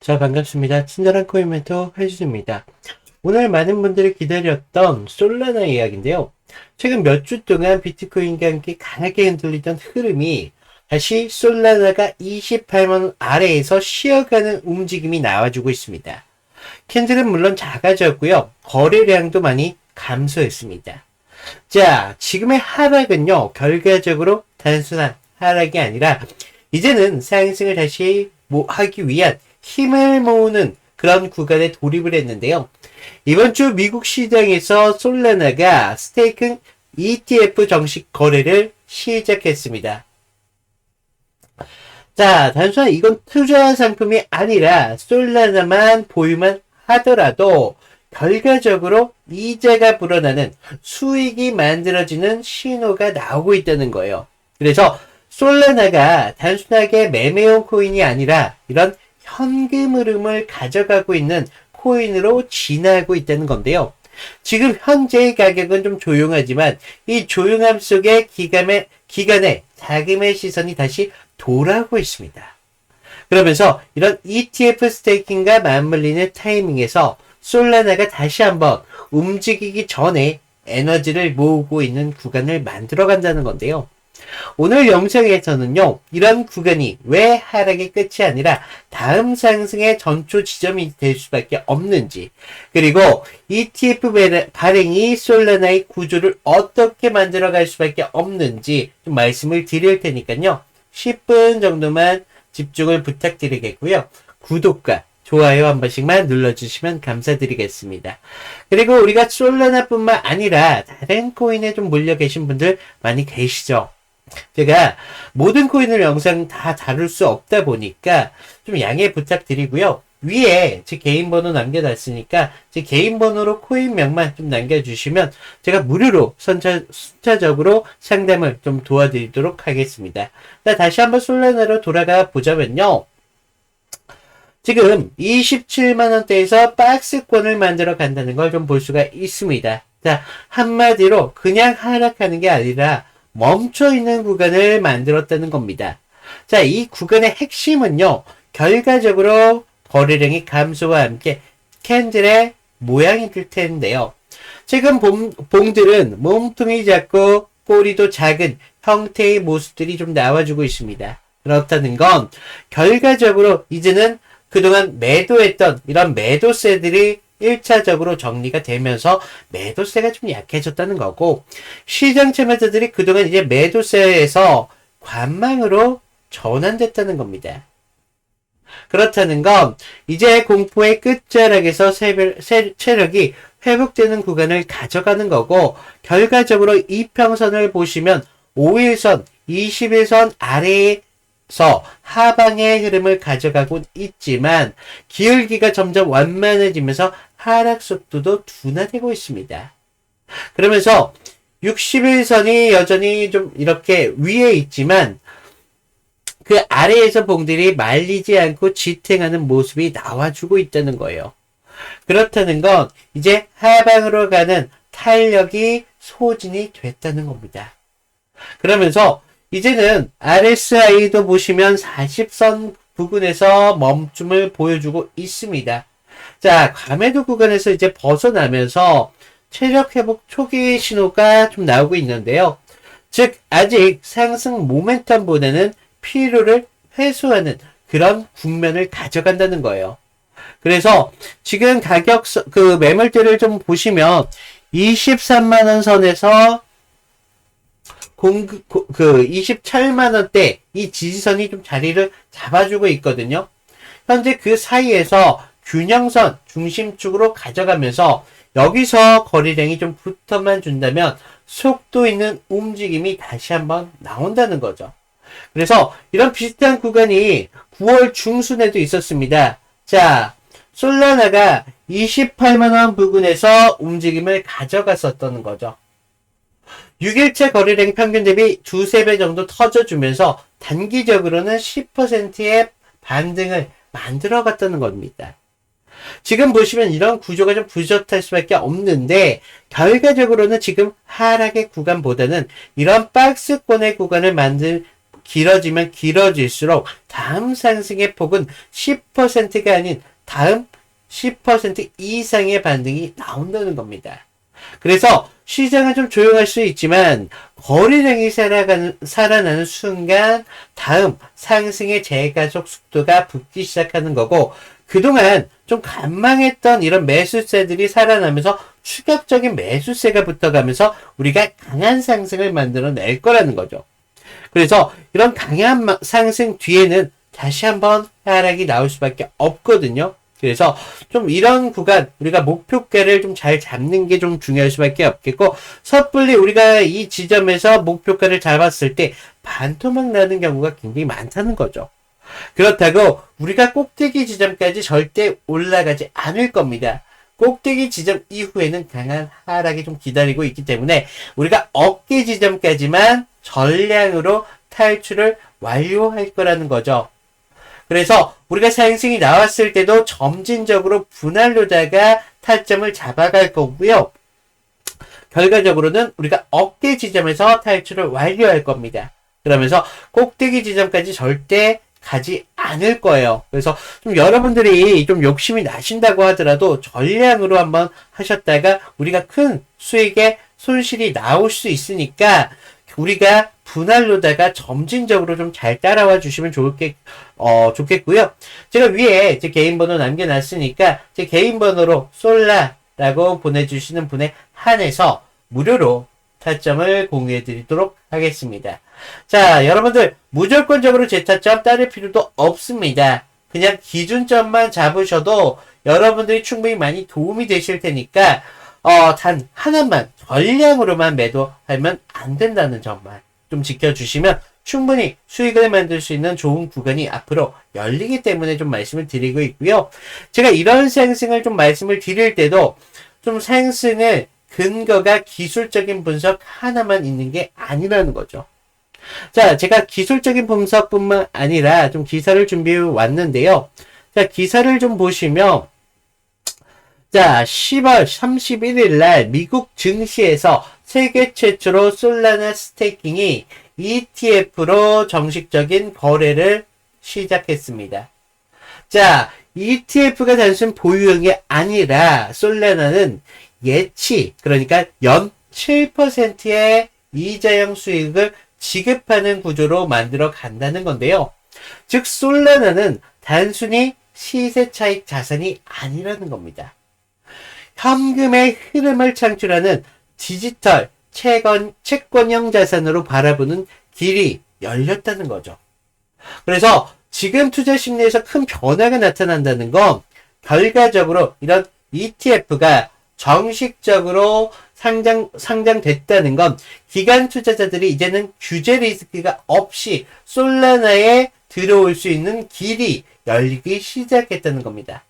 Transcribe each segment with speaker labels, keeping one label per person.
Speaker 1: 자, 반갑습니다. 친절한 코인 멘토 해주입니다. 오늘 많은 분들이 기다렸던 솔라나 이야기인데요. 최근 몇 주 동안 비트코인과 함께 강하게 흔들리던 흐름이 다시 솔라나가 28만원 아래에서 쉬어가는 움직임이 나와주고 있습니다. 캔들은 물론 작아졌고요. 거래량도 많이 감소했습니다. 자, 지금의 하락은요, 결과적으로 단순한 하락이 아니라 이제는 상승을 다시 하기 위한 힘을 모으는 그런 구간에 돌입을 했는데요. 이번 주 미국 시장에서 솔라나가 스테이킹 ETF 정식 거래를 시작했습니다. 자, 단순한 이건 투자 상품이 아니라 솔라나만 보유만 하더라도 결과적으로 이자가 불어나는 수익이 만들어지는 신호가 나오고 있다는 거예요. 그래서 솔라나가 단순하게 매매용 코인이 아니라 이런 현금 흐름을 가져가고 있는 코인으로 진화하고 있다는 건데요. 지금 현재의 가격은 좀 조용하지만 이 조용함 속에 기간에 자금의 시선이 다시 돌아오고 있습니다. 그러면서 이런 ETF 스테이킹과 맞물리는 타이밍에서 솔라나가 다시 한번 움직이기 전에 에너지를 모으고 있는 구간을 만들어 간다는 건데요. 오늘 영상에서는요, 이런 구간이 왜 하락의 끝이 아니라 다음 상승의 전초 지점이 될 수밖에 없는지, 그리고 ETF 발행이 솔라나의 구조를 어떻게 만들어갈 수밖에 없는지 좀 말씀을 드릴 테니까요. 10분 정도만 집중을 부탁드리겠고요. 구독과 좋아요 한 번씩만 눌러주시면 감사드리겠습니다. 그리고 우리가 솔라나뿐만 아니라 다른 코인에 좀 몰려 계신 분들 많이 계시죠? 제가 모든 코인을 영상 다 다룰 수 없다 보니까 좀 양해 부탁드리고요. 위에 제 개인 번호 남겨놨으니까 제 개인 번호로 코인명만 좀 남겨주시면 제가 무료로 순차적으로 상담을 좀 도와드리도록 하겠습니다. 자, 다시 한번 솔라나로 돌아가 보자면요. 지금 27만원대에서 박스권을 만들어 간다는 걸 좀 볼 수가 있습니다. 자, 한마디로 그냥 하락하는 게 아니라 멈춰있는 구간을 만들었다는 겁니다. 자, 이 구간의 핵심은요, 결과적으로 거래량이 감소와 함께 캔들의 모양이 될 텐데요. 최근 봉들은 몸통이 작고 꼬리도 작은 형태의 모습들이 좀 나와주고 있습니다. 그렇다는 건 결과적으로 이제는 그동안 매도했던 이런 매도세들이 1차적으로 정리가 되면서 매도세가 좀 약해졌다는 거고, 시장 참여자들이 그동안 이제 매도세에서 관망으로 전환됐다는 겁니다. 그렇다는 건 이제 공포의 끝자락에서 체력이 회복되는 구간을 가져가는 거고, 결과적으로 이평선을 보시면 5일선, 20일선 아래에 하방의 흐름을 가져가고 있지만 기울기가 점점 완만해지면서 하락 속도도 둔화되고 있습니다. 그러면서 60일선이 여전히 좀 이렇게 위에 있지만 그 아래에서 봉들이 말리지 않고 지탱하는 모습이 나와주고 있다는 거예요. 그렇다는 건 이제 하방으로 가는 탄력이 소진이 됐다는 겁니다. 그러면서 이제는 RSI도 보시면 40선 부근에서 멈춤을 보여주고 있습니다. 자, 과매도 구간에서 이제 벗어나면서 체력 회복 초기 신호가 좀 나오고 있는데요. 즉, 아직 상승 모멘텀보다는 피로를 회수하는 그런 국면을 가져간다는 거예요. 그래서 지금 매물대를 좀 보시면 23만원 선에서 27만원대 이 지지선이 좀 자리를 잡아주고 있거든요. 현재 그 사이에서 균형선 중심축으로 가져가면서 여기서 거래량이 좀 붙어만 준다면 속도 있는 움직임이 다시 한번 나온다는 거죠. 그래서 이런 비슷한 구간이 9월 중순에도 있었습니다. 자, 솔라나가 28만원 부근에서 움직임을 가져갔었던 거죠. 6일째 거래량 평균 대비 두세 배 정도 터져주면서 단기적으로는 10%의 반등을 만들어갔다는 겁니다. 지금 보시면 이런 구조가 좀 부족할 수밖에 없는데 결과적으로는 지금 하락의 구간보다는 이런 박스권의 구간을 길어지면 길어질수록 다음 상승의 폭은 10%가 아닌 다음 10% 이상의 반등이 나온다는 겁니다. 그래서 시장은 좀 조용할 수 있지만 거래량이 살아나는 순간 다음 상승의 재가속 속도가 붙기 시작하는 거고, 그동안 좀 간망했던 이런 매수세들이 살아나면서 추격적인 매수세가 붙어가면서 우리가 강한 상승을 만들어낼 거라는 거죠. 그래서 이런 강한 상승 뒤에는 다시 한번 하락이 나올 수밖에 없거든요. 그래서 좀 이런 구간 우리가 목표가를 좀 잘 잡는 게 좀 중요할 수밖에 없겠고, 섣불리 우리가 이 지점에서 목표가를 잡았을 때 반토막 나는 경우가 굉장히 많다는 거죠. 그렇다고 우리가 꼭대기 지점까지 절대 올라가지 않을 겁니다. 꼭대기 지점 이후에는 강한 하락이 좀 기다리고 있기 때문에 우리가 어깨 지점까지만 전량으로 탈출을 완료할 거라는 거죠. 그래서 우리가 상승이 나왔을 때도 점진적으로 분할로다가 타점을 잡아갈 거고요. 결과적으로는 우리가 어깨 지점에서 탈출을 완료할 겁니다. 그러면서 꼭대기 지점까지 절대 가지 않을 거예요. 그래서 좀 여러분들이 좀 욕심이 나신다고 하더라도 전량으로 한번 하셨다가 우리가 큰 수익의 손실이 나올 수 있으니까 우리가 분할로다가 점진적으로 좀 잘 따라와 주시면 좋겠고요. 제가 위에 제 개인 번호 남겨놨으니까 제 개인 번호로 솔라라고 보내주시는 분에 한해서 무료로 타점을 공유해 드리도록 하겠습니다. 자, 여러분들 무조건적으로 제 타점 따를 필요도 없습니다. 그냥 기준점만 잡으셔도 여러분들이 충분히 많이 도움이 되실 테니까 단 하나만 전량으로만 매도하면 안 된다는 점만 좀 지켜주시면 충분히 수익을 만들 수 있는 좋은 구간이 앞으로 열리기 때문에 좀 말씀을 드리고 있고요. 제가 이런 상승을 좀 말씀을 드릴 때도 좀 상승을 근거가 기술적인 분석 하나만 있는 게 아니라는 거죠. 자, 제가 기술적인 분석뿐만 아니라 좀 기사를 준비해 왔는데요. 자, 기사를 좀 보시면 자, 10월 31일 날 미국 증시에서 세계 최초로 솔라나 스테이킹이 ETF로 정식적인 거래를 시작했습니다. 자, ETF가 단순 보유형이 아니라 솔라나는 예치, 그러니까 연 7%의 이자형 수익을 지급하는 구조로 만들어 간다는 건데요. 즉, 솔라나는 단순히 시세 차익 자산이 아니라는 겁니다. 현금의 흐름을 창출하는 디지털 채권형 자산으로 바라보는 길이 열렸다는 거죠. 그래서 지금 투자 심리에서 큰 변화가 나타난다는 건 결과적으로 이런 ETF가 정식적으로 상장됐다는 건 기관 투자자들이 이제는 규제 리스크가 없이 솔라나에 들어올 수 있는 길이 열리기 시작했다는 겁니다.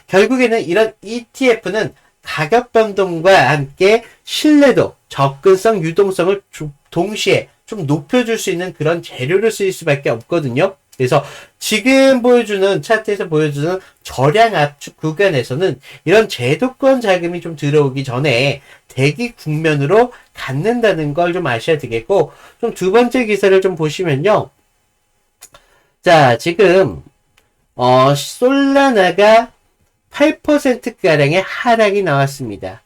Speaker 1: 결국에는 이런 ETF는 가격 변동과 함께 신뢰도, 접근성, 유동성을 동시에 좀 높여줄 수 있는 그런 재료를 쓸 수밖에 없거든요. 그래서 지금 보여주는 차트에서 보여주는 저량 압축 구간에서는 이런 제도권 자금이 좀 들어오기 전에 대기 국면으로 갖는다는 걸 좀 아셔야 되겠고, 좀 두 번째 기사를 좀 보시면요. 자, 지금 솔라나가 8%가량의 하락이 나왔습니다.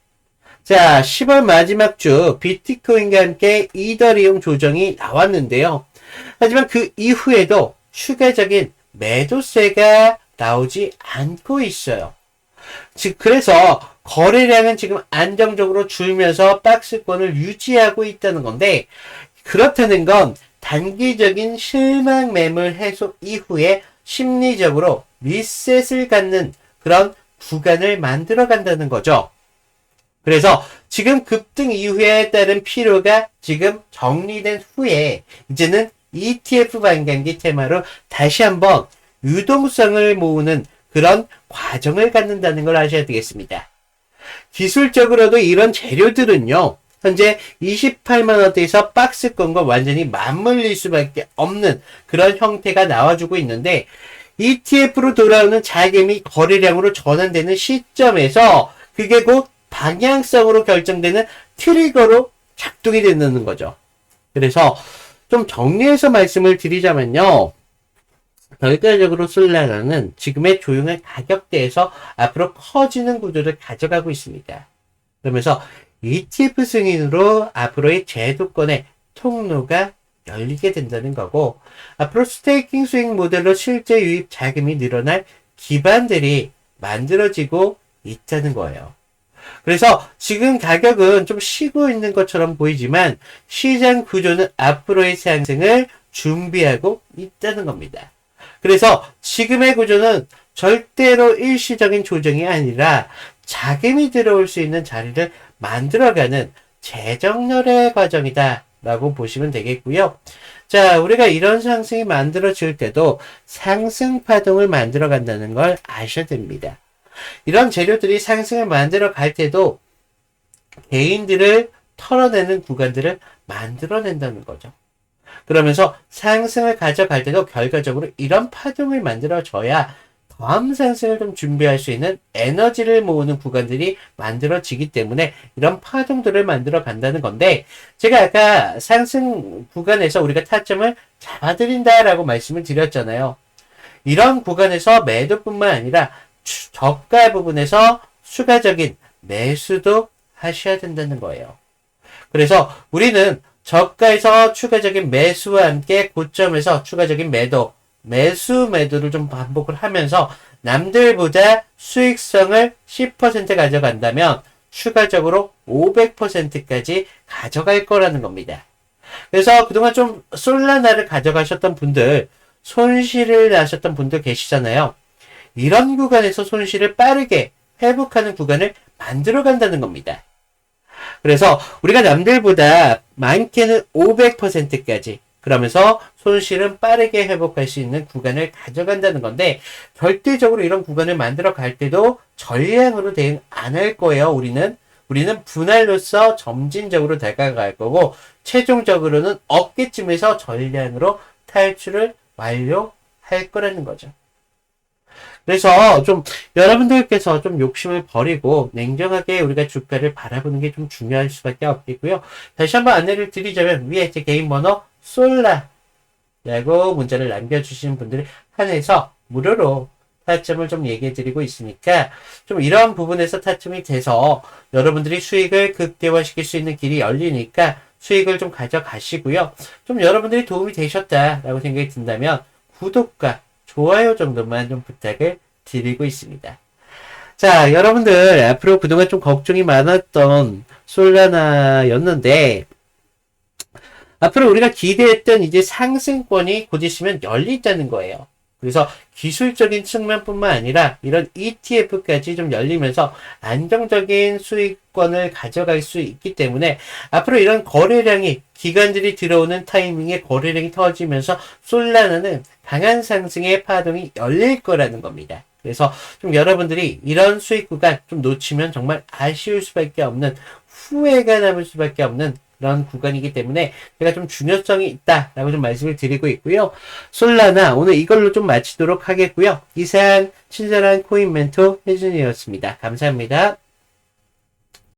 Speaker 1: 자, 10월 마지막 주 비트코인과 함께 이더리움 조정이 나왔는데요. 하지만 그 이후에도 추가적인 매도세가 나오지 않고 있어요. 즉, 그래서 거래량은 지금 안정적으로 줄면서 박스권을 유지하고 있다는 건데, 그렇다는 건 단기적인 실망 매물 해소 이후에 심리적으로 리셋을 갖는 그런 구간을 만들어 간다는 거죠. 그래서 지금 급등 이후에 따른 피로가 지금 정리된 후에 이제는 ETF 반감기 테마로 다시 한번 유동성을 모으는 그런 과정을 갖는다는 걸 아셔야 되겠습니다. 기술적으로도 이런 재료들은요, 현재 28만원대에서 박스권과 완전히 맞물릴 수밖에 없는 그런 형태가 나와주고 있는데, ETF로 돌아오는 자금이 거래량으로 전환되는 시점에서 그게 곧 방향성으로 결정되는 트리거로 작동이 된다는 거죠. 그래서 좀 정리해서 말씀을 드리자면요. 결과적으로 솔라나는 지금의 조용한 가격대에서 앞으로 커지는 구조를 가져가고 있습니다. 그러면서 ETF 승인으로 앞으로의 제도권의 통로가 열리게 된다는 거고, 앞으로 스테이킹 수익 모델로 실제 유입 자금이 늘어날 기반들이 만들어지고 있다는 거예요. 그래서 지금 가격은 좀 쉬고 있는 것처럼 보이지만 시장 구조는 앞으로의 상승을 준비하고 있다는 겁니다. 그래서 지금의 구조는 절대로 일시적인 조정이 아니라 자금이 들어올 수 있는 자리를 만들어가는 재정렬의 과정이다 라고 보시면 되겠고요. 자, 우리가 이런 상승이 만들어질 때도 상승 파동을 만들어 간다는 걸 아셔야 됩니다. 이런 재료들이 상승을 만들어 갈 때도 개인들을 털어내는 구간들을 만들어낸다는 거죠. 그러면서 상승을 가져갈 때도 결과적으로 이런 파동을 만들어줘야 다음 상승을 좀 준비할 수 있는 에너지를 모으는 구간들이 만들어지기 때문에 이런 파동들을 만들어 간다는 건데, 제가 아까 상승 구간에서 우리가 타점을 잡아드린다라고 말씀을 드렸잖아요. 이런 구간에서 매도뿐만 아니라 저가 부분에서 추가적인 매수도 하셔야 된다는 거예요. 그래서 우리는 저가에서 추가적인 매수와 함께 고점에서 추가적인 매도를 좀 반복을 하면서 남들보다 수익성을 10% 가져간다면 추가적으로 500%까지 가져갈 거라는 겁니다. 그래서 그동안 좀 솔라나를 가져가셨던 분들, 손실을 나셨던 분들 계시잖아요. 이런 구간에서 손실을 빠르게 회복하는 구간을 만들어 간다는 겁니다. 그래서 우리가 남들보다 많게는 500%까지, 그러면서 손실은 빠르게 회복할 수 있는 구간을 가져간다는 건데, 절대적으로 이런 구간을 만들어 갈 때도 전량으로 대응 안 할 거예요. 우리는 분할로서 점진적으로 다가갈 거고, 최종적으로는 어깨쯤에서 전량으로 탈출을 완료할 거라는 거죠. 그래서 좀 여러분들께서 좀 욕심을 버리고 냉정하게 우리가 주가를 바라보는 게 좀 중요할 수밖에 없겠고요. 다시 한번 안내를 드리자면 위에 제 개인 번호 솔라라고 문자를 남겨주시는 분들을 한해서 무료로 타점을 좀 얘기해 드리고 있으니까 좀 이런 부분에서 타점이 돼서 여러분들이 수익을 극대화시킬 수 있는 길이 열리니까 수익을 좀 가져가시고요. 좀 여러분들이 도움이 되셨다라고 생각이 든다면 구독과 좋아요 정도만 좀 부탁을 드리고 있습니다. 자, 여러분들 앞으로 그동안 좀 걱정이 많았던 솔라나였는데, 앞으로 우리가 기대했던 이제 상승권이 곧 있으면 열린다는 거예요. 그래서 기술적인 측면뿐만 아니라 이런 ETF까지 좀 열리면서 안정적인 수익권을 가져갈 수 있기 때문에 앞으로 이런 거래량이, 기관들이 들어오는 타이밍에 거래량이 터지면서 솔라나는 강한 상승의 파동이 열릴 거라는 겁니다. 그래서 좀 여러분들이 이런 수익 구간 좀 놓치면 정말 아쉬울 수밖에 없는, 후회가 남을 수밖에 없는 그런 구간이기 때문에 제가 좀 중요성이 있다라고 좀 말씀을 드리고 있고요. 솔라나 오늘 이걸로 좀 마치도록 하겠고요. 이상 친절한 코인 멘토 혜준이었습니다. 감사합니다.